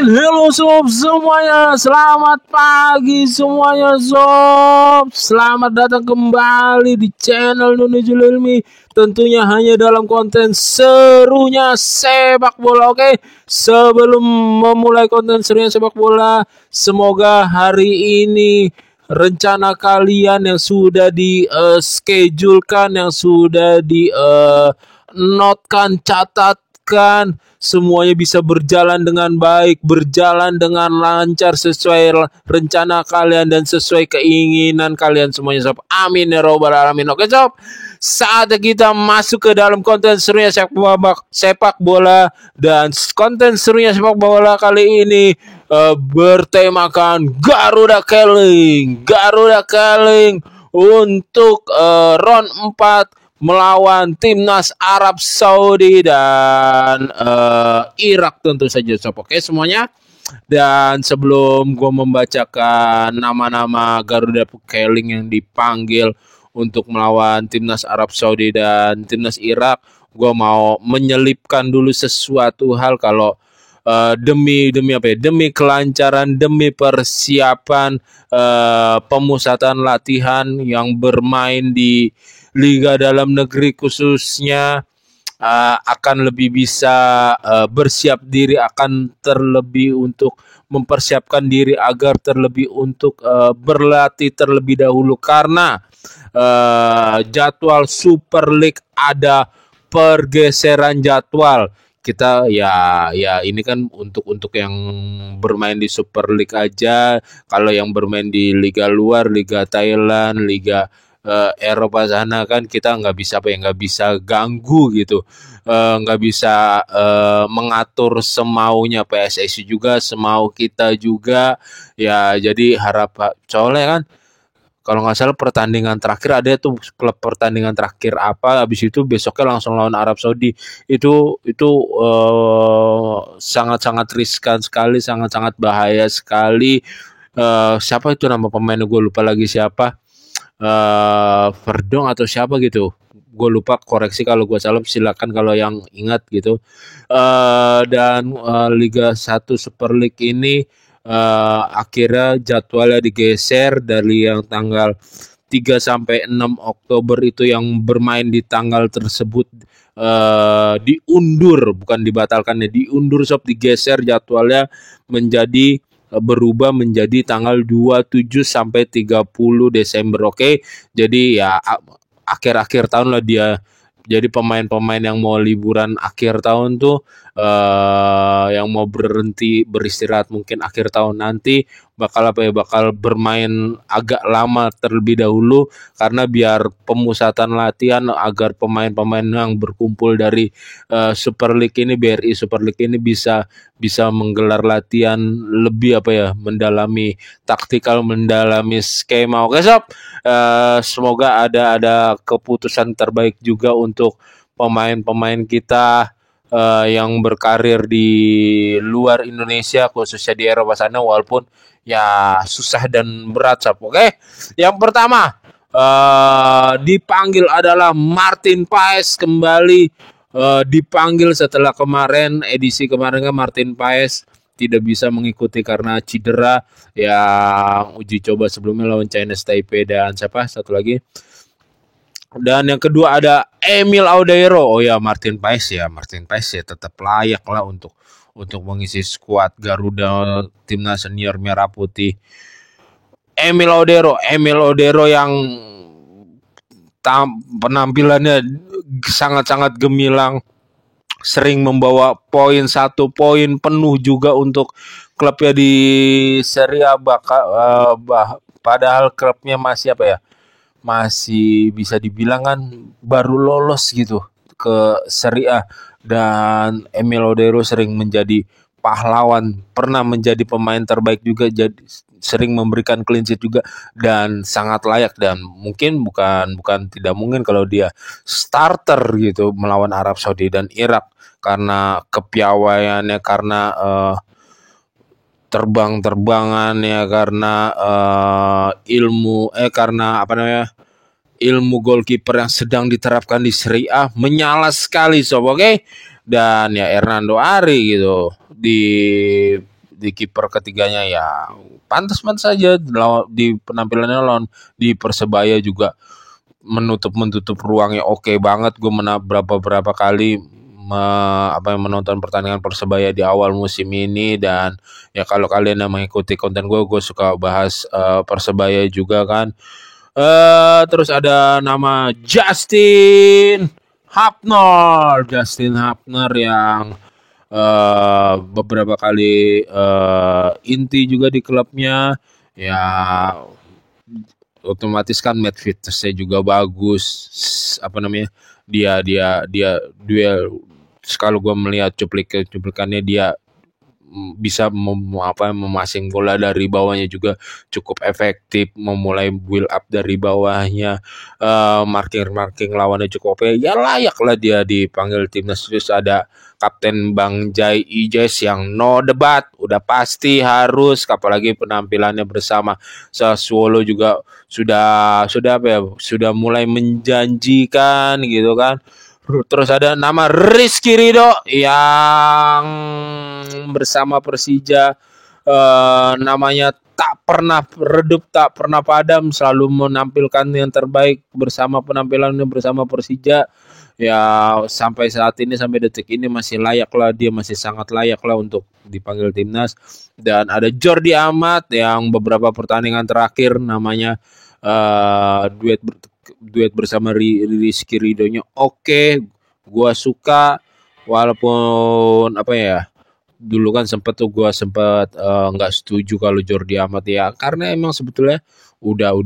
Hello sob semuanya, selamat pagi semuanya sob. Selamat datang kembali di channel Nunu Julilmi. Tentunya hanya dalam konten serunya sepak bola. Oke, sebelum memulai konten serunya sepak bola, semoga hari ini rencana kalian yang sudah di schedulekan, yang sudah di notkan, catatkan, semuanya bisa berjalan dengan baik, berjalan dengan lancar sesuai rencana kalian dan sesuai keinginan kalian semuanya sob. Amin ya robbal alamin. Oke sob, saatnya kita masuk ke dalam konten serunya sepak bola, dan konten serunya sepak bola kali ini bertemakan Garuda Calling untuk round 4 melawan timnas Arab Saudi dan Irak tentu saja sob. Oke semuanya. Dan sebelum gue membacakan nama-nama Garuda Calling yang dipanggil untuk melawan timnas Arab Saudi dan timnas Irak, gue mau menyelipkan dulu sesuatu hal kalau demi apa ya, demi kelancaran, demi persiapan pemusatan latihan yang bermain di liga dalam negeri khususnya, akan lebih bisa bersiap diri, akan terlebih untuk mempersiapkan diri agar terlebih untuk berlatih terlebih dahulu karena jadwal Super League ada pergeseran jadwal. Kita ya ini kan untuk yang bermain di Super League aja. Kalau yang bermain di liga luar, liga Thailand, liga Eropa sana kan kita nggak bisa ganggu gitu, nggak bisa mengatur semaunya PSSI juga, semau kita juga ya. Jadi soalnya kan kalau nggak salah pertandingan terakhir ada tuh, klub pertandingan terakhir apa, habis itu besoknya langsung lawan Arab Saudi. Itu sangat-sangat riskan sekali, sangat-sangat bahaya sekali. Siapa itu nama pemain, gue lupa lagi siapa, Verdong atau siapa gitu, gue lupa, koreksi kalau gue salah, silakan kalau yang ingat gitu. Dan Liga 1 Super League ini akhirnya jadwalnya digeser dari yang tanggal 3 sampai 6 Oktober itu, yang bermain di tanggal tersebut diundur, bukan dibatalkan ya, diundur sob, digeser jadwalnya menjadi berubah menjadi tanggal 27 sampai 30 Desember. Oke. Jadi ya akhir-akhir tahun lah dia. Jadi pemain-pemain yang mau liburan akhir tahun tuh, yang mau berhenti beristirahat mungkin akhir tahun nanti, bakal bermain agak lama terlebih dahulu karena biar pemusatan latihan agar pemain-pemain yang berkumpul dari Super League ini, BRI Super League ini bisa menggelar latihan lebih mendalami taktikal, mendalami skema. Oke sob, semoga ada keputusan terbaik juga untuk pemain-pemain kita yang berkarir di luar Indonesia, khususnya di Eropa sana, walaupun ya susah dan berat sob. Oke, yang pertama dipanggil adalah Martin Paes kembali. Dipanggil setelah edisi kemarin kan Martin Paes tidak bisa mengikuti karena cedera yang uji coba sebelumnya lawan Chinese Taipei dan siapa satu lagi. Dan yang kedua ada Emil Audeiro. Oh ya, Martin Paes ya tetap layak lah untuk mengisi skuad Garuda timnas senior merah putih. Emil Audeiro yang penampilannya sangat-sangat gemilang, sering membawa satu poin penuh juga untuk klubnya di Serie A. Padahal klubnya masih bisa dibilang kan baru lolos gitu ke Serie A, dan Emil Audeiro sering menjadi pahlawan, pernah menjadi pemain terbaik juga, jadi sering memberikan clean sheet juga dan sangat layak, dan mungkin bukan tidak mungkin kalau dia starter gitu melawan Arab Saudi dan Irak karena kepiawaiannya, karena terbang-terbangannya, karena ilmu goalkeeper yang sedang diterapkan di Serie A menyala sekali sob. Oke. Dan ya Hernando Ari gitu di kiper ketiganya ya pantas-pantas saja di penampilannya lawan di Persebaya juga menutup ruangnya oke banget. Gue berapa kali menonton pertandingan Persebaya di awal musim ini, dan ya kalau kalian yang mengikuti konten gue suka bahas Persebaya juga kan. Terus ada nama Justin Hapner yang beberapa kali inti juga di klubnya ya, otomatis kan match fitnessnya juga bagus. Apa namanya, dia duel, kalau gue melihat cuplikannya dia bisa memasing bola dari bawahnya juga cukup efektif, memulai build up dari bawahnya, marking lawannya cukup oke, ya layaklah dia dipanggil timnas. Terus ada Kapten Bang Jai Ijes yang no debat, udah pasti harus, apalagi penampilannya bersama Sassuolo juga sudah mulai menjanjikan gitu kan. Terus ada nama Rizky Ridho yang bersama Persija, namanya tak pernah redup, tak pernah padam, selalu menampilkan yang terbaik penampilannya bersama Persija. Ya sampai saat ini, sampai detik ini masih layak lah, dia masih sangat layak lah untuk dipanggil timnas. Dan ada Jordi Amat yang beberapa pertandingan terakhir namanya duet bersama Rizky Ridho-nya oke, gua suka. Walaupun dulu kan gua sempat nggak setuju kalau Jordi Amat ya, karena emang sebetulnya udah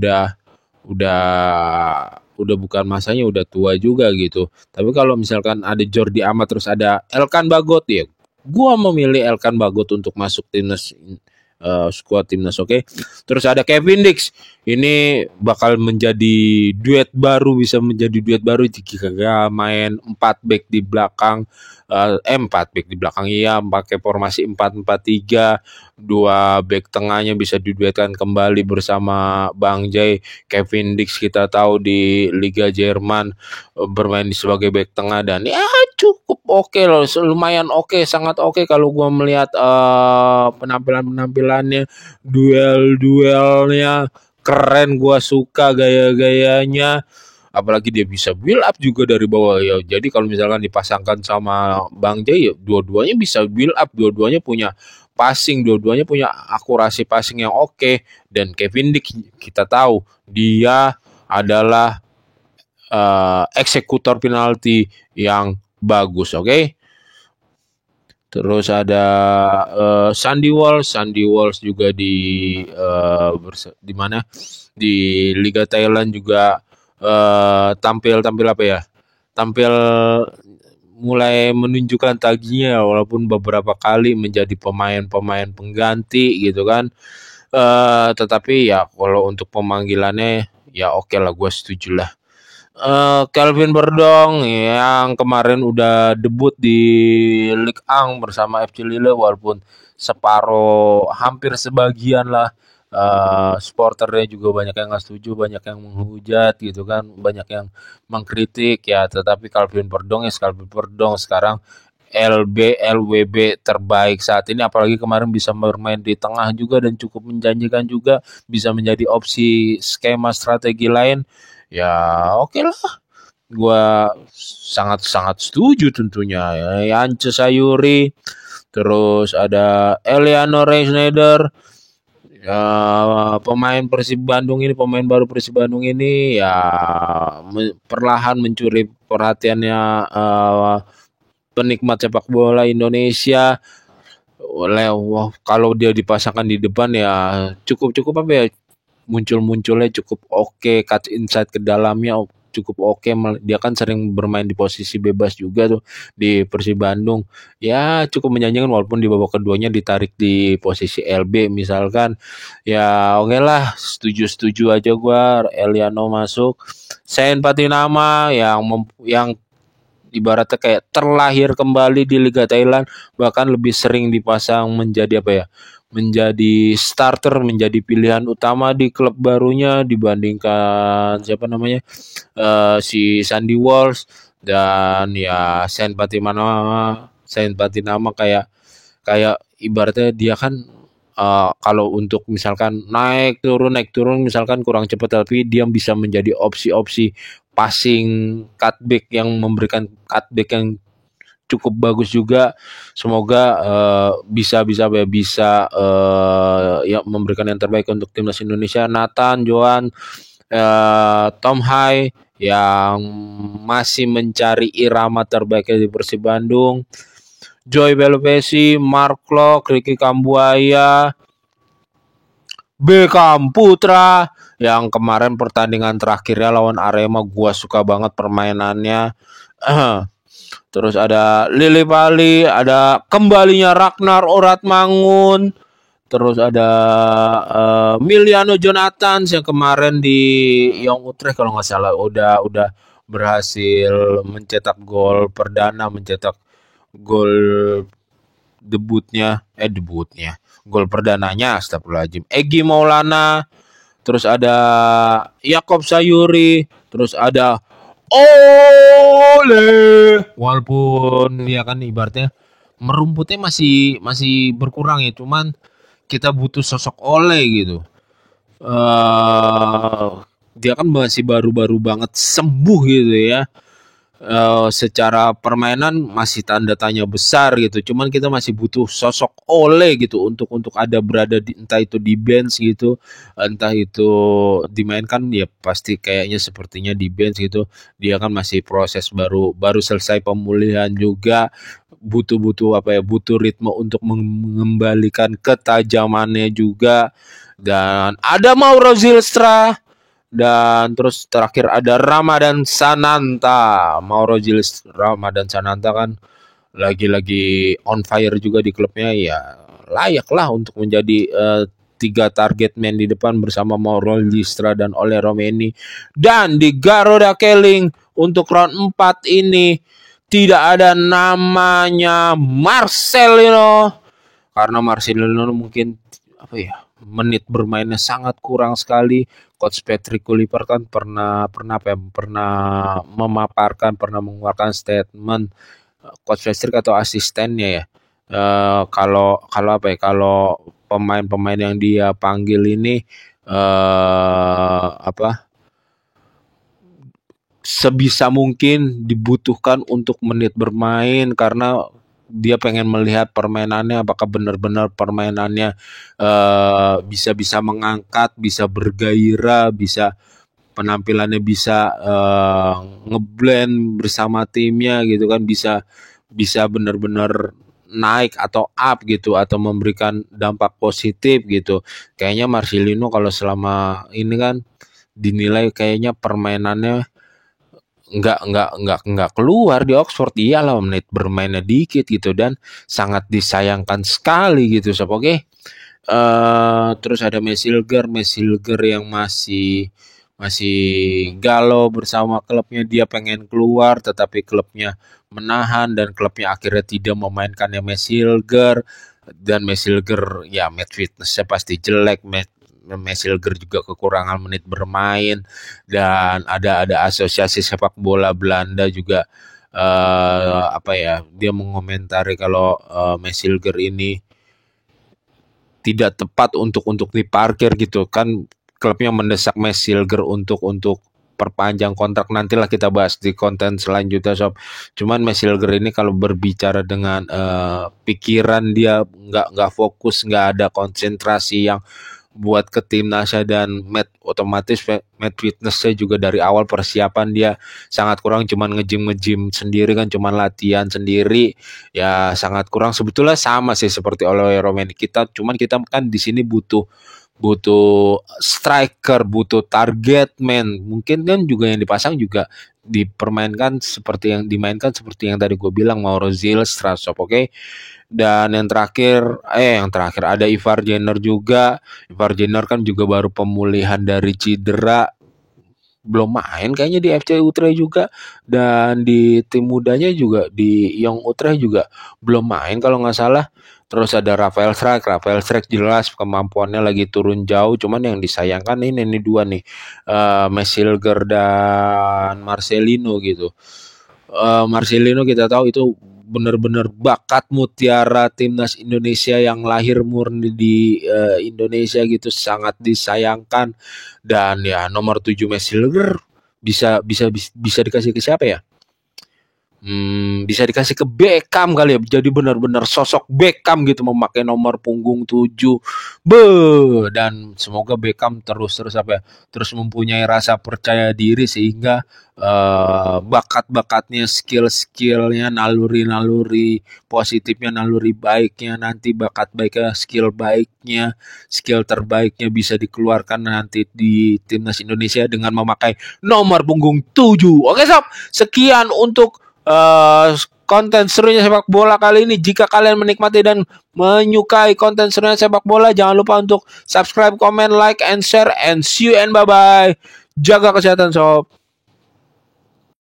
bukan masanya, udah tua juga gitu. Tapi kalau misalkan ada Jordi Amat terus ada Elkan Bagot, ya gua memilih Elkan Bagot untuk masuk timnas, skuad timnas. Oke. Terus ada Kevin Dix. Ini bakal menjadi bisa menjadi duet baru jika main 4 back di belakang. 4 back di belakang, iya, pakai formasi 4-4-3. 2 back tengahnya bisa diduetkan kembali bersama Bang Jai. Kevin Dix kita tahu di Liga Jerman bermain sebagai back tengah, dan ya cukup oke loh, lumayan oke, sangat oke kalau gua melihat penampilannya, duelnya keren, gua suka gaya-gayanya, apalagi dia bisa build up juga dari bawah ya. Jadi kalau misalkan dipasangkan sama Bang Jai ya, dua-duanya bisa build up, dua-duanya punya passing, dua-duanya punya akurasi passing yang oke. Dan Kevin Dix kita tahu dia adalah eksekutor penalti yang bagus. Oke. Terus ada Sandy Walsh juga di mana di Liga Thailand juga tampil mulai menunjukkan taginya, walaupun beberapa kali menjadi pemain pengganti gitu kan. Tetapi ya kalau untuk pemanggilannya ya oke lah, gue setuju lah. Kelvin Berdong yang kemarin udah debut di Ligue 1 bersama FC Lille, walaupun hampir sebagian lah supporternya juga banyak yang nggak setuju, banyak yang menghujat gitu kan, banyak yang mengkritik ya. Tetapi Kelvin Berdong sekarang LWB terbaik saat ini, apalagi kemarin bisa bermain di tengah juga dan cukup menjanjikan juga, bisa menjadi opsi skema strategi lain. Ya oke lah, gua sangat setuju tentunya ya. Yance Sayuri, terus ada Eliano Schneider, pemain baru Persib Bandung ini ya perlahan mencuri perhatiannya penikmat sepak bola Indonesia. Kalau dia dipasangkan di depan ya cukup munculnya cukup oke, cut inside ke dalamnya cukup oke. Dia kan sering bermain di posisi bebas juga tuh di Persib Bandung. Ya cukup menjanjikan, walaupun di babak keduanya ditarik di posisi LB misalkan. Ya oke lah, setuju aja gua Eliano masuk. Sain Patinama yang ibaratnya kayak terlahir kembali di Liga Thailand, bahkan lebih sering dipasang menjadi menjadi starter, menjadi pilihan utama di klub barunya dibandingkan si Sandy Walsh. Dan ya Sain Patinama kayak kayak ibaratnya dia kan kalau untuk misalkan naik turun misalkan kurang cepat, tapi dia bisa menjadi opsi-opsi passing cutback yang memberikan cutback yang cukup bagus juga. Semoga bisa ya memberikan yang terbaik untuk timnas Indonesia. Nathan, Johan, Tom Hai yang masih mencari irama terbaiknya di Persib Bandung. Joy Belopesi, Mark Klok, Ricky Kambuaya, Beckham Putra yang kemarin pertandingan terakhirnya lawan Arema gua suka banget permainannya. Terus ada Lili Pali, ada kembalinya Ragnar Oratmangun, terus ada Miliano Jonathan yang kemarin di Young Utrecht kalau nggak salah udah berhasil mencetak gol perdana, mencetak gol debutnya, gol perdananya, astagfirullahaladzim. Egy Maulana, terus ada Yakob Sayuri, terus ada Ole, walaupun ya kan ibaratnya merumputnya masih berkurang ya, cuman kita butuh sosok Ole gitu. Dia kan masih baru-baru banget sembuh gitu ya. Secara permainan masih tanda tanya besar gitu. Cuman kita masih butuh sosok Ole gitu untuk ada berada di, entah itu di bench gitu, entah itu dimainkan ya pasti kayaknya sepertinya di bench gitu. Dia kan masih proses baru selesai pemulihan juga, butuh apa ya, butuh ritme untuk mengembalikan ketajamannya juga. Dan ada Mauro Zylstra, dan terus terakhir ada Ramadan Sananta. Ramadan Sananta kan lagi-lagi on fire juga di klubnya, ya layak lah untuk menjadi tiga target man di depan bersama Mauro Zylstra dan Ole Romeni. Dan di Garuda Keling untuk round 4 ini tidak ada namanya Marcelino, karena Marcelino mungkin apa ya, menit bermainnya sangat kurang sekali. Coach Patrick Kluivert kan pernah memaparkan, pernah mengeluarkan statement, Coach Patrick atau asistennya ya, kalau apa ya, kalau pemain-pemain yang dia panggil ini sebisa mungkin dibutuhkan untuk menit bermain, karena dia pengen melihat permainannya apakah benar-benar permainannya bisa mengangkat, bisa bergairah, bisa penampilannya bisa ngeblend bersama timnya gitu kan, bisa benar-benar naik atau up gitu, atau memberikan dampak positif gitu. Kayaknya Marcelino kalau selama ini kan dinilai kayaknya permainannya nggak keluar di Oxford. Iyalah menit bermainnya dikit gitu, dan sangat disayangkan sekali gitu sob. Oke. Terus ada Mesilger yang masih galau bersama klubnya. Dia pengen keluar tetapi klubnya menahan, dan klubnya akhirnya tidak memainkannya Mesilger. Dan Mesilger ya match fitnessnya pasti jelek, Mesilger juga kekurangan menit bermain. Dan ada asosiasi sepak bola Belanda juga dia mengomentari kalau Mesilger ini tidak tepat untuk diparkir gitu kan. Klubnya mendesak Mesilger untuk perpanjang kontrak. Nantilah kita bahas di konten selanjutnya sob. Cuman Mesilger ini kalau berbicara dengan pikiran dia nggak fokus, nggak ada konsentrasi yang buat ke timnasnya, dan otomatis match fitnessnya juga dari awal persiapan dia sangat kurang, cuman nge-gym sendiri kan, cuman latihan sendiri ya sangat kurang. Sebetulnya sama sih seperti Ole Romeni cuman kita kan di sini butuh striker, butuh target man. Mungkin kan juga yang dipasang juga dimainkan seperti yang tadi gue bilang, Mauro Zylstra. Oke. Dan yang terakhir ada Ivar Jenner juga. Ivar Jenner kan juga baru pemulihan dari cedera, belum main kayaknya di FC Utrecht juga, dan di tim mudanya juga di Young Utrecht juga belum main kalau nggak salah. Terus ada Rafael Schreck jelas kemampuannya lagi turun jauh, cuman yang disayangkan ini dua nih, Mesilger dan Marcelino gitu. Marcelino kita tahu itu benar-benar bakat mutiara timnas Indonesia yang lahir murni di Indonesia gitu, sangat disayangkan. Dan ya nomor 7 Messi bisa bisa dikasih ke siapa ya? Bisa dikasih ke Beckham kali ya. Jadi benar-benar sosok Beckham gitu memakai nomor punggung 7. Dan semoga Beckham terus apa ya? Terus mempunyai rasa percaya diri sehingga bakat-bakatnya, skill-skillnya, naluri-naluri positifnya, naluri baiknya, nanti bakat baiknya, skill terbaiknya bisa dikeluarkan nanti di timnas Indonesia dengan memakai nomor punggung 7. Oke sob, sekian untuk konten serunya sepak bola kali ini. Jika kalian menikmati dan menyukai konten serunya sepak bola, jangan lupa untuk subscribe, comment, like, and share, and see you and bye-bye. Jaga kesehatan sob.